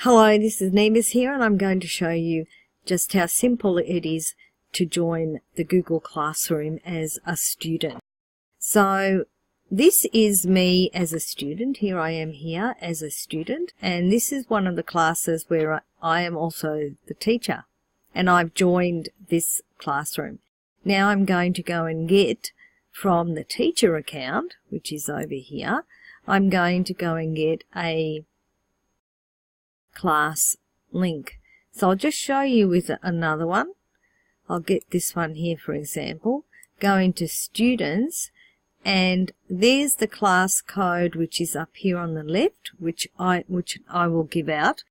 Hello, this is Nevis here, and I'm going to show you just how simple it is to join the Google Classroom as a student. So this is me as a student. Here I am here as a student, and this is one of the classes where I am also the teacher, and I've joined this classroom. Now I'm going to go and get from the teacher account, which is over here, I'm going to go and get a class link. So I'll just show you with another one. I'll get this one here, for example, go into students, and there's the class code, which is up here on the left, which I will give out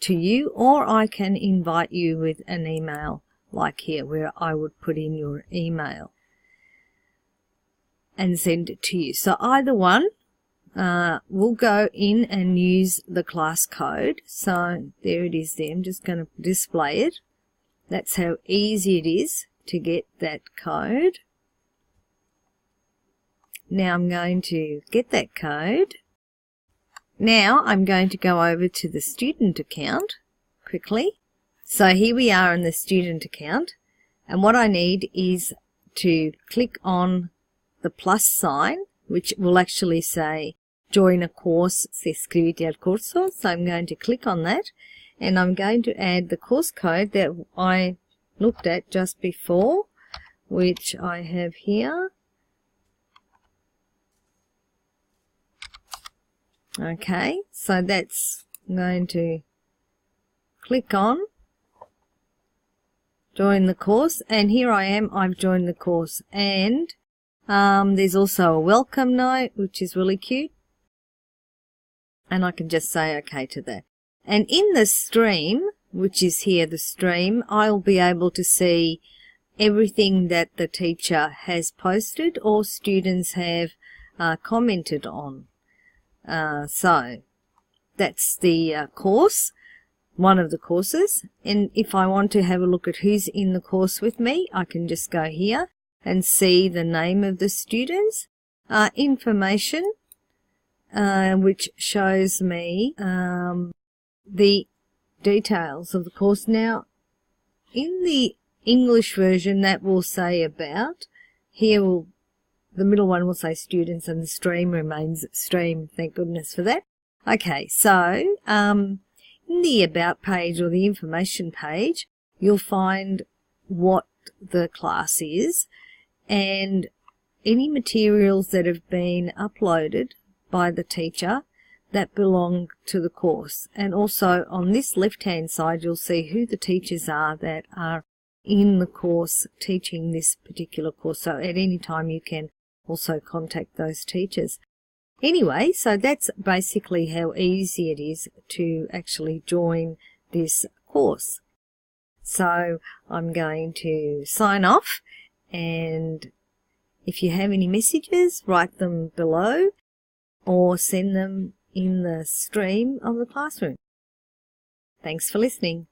to you, or I can invite you with an email like here, where I would put in your email and send it to you. So either one, we'll go in and use the class code. So there it is there. I'm just going to display it. That's how easy it is to get that code. Now I'm going to get that code. Now I'm going to go over to the student account quickly. So here we are in the student account, and what I need is to click on the plus sign, which will actually say join a course, se iscriviti al corso. So I'm going to click on that, and I'm going to add the course code that I looked at just before, which I have here. Okay, so that's going to click on join the course, and here I am, I've joined the course, and there's also a welcome note, which is really cute, and I can just say okay to that. And in the stream, which is here, the stream, I'll be able to see everything that the teacher has posted or students have commented on. So that's the course, one of the courses, and if I want to have a look at who's in the course with me, I can just go here and see the name of the students, information, which shows me the details of the course. Now, in the English version, that will say about. Here will the middle one will say students, and the stream remains stream. Thank goodness for that. Okay, so in the about page or the information page, you'll find what the class is and any materials that have been uploaded by the teacher that belong to the course. And also on this left-hand side, you'll see who the teachers are that are in the course teaching this particular course. So at any time you can also contact those teachers. Anyway, so that's basically how easy it is to actually join this course. So I'm going to sign off, and if you have any messages, write them below or send them in the stream of the classroom. Thanks for listening.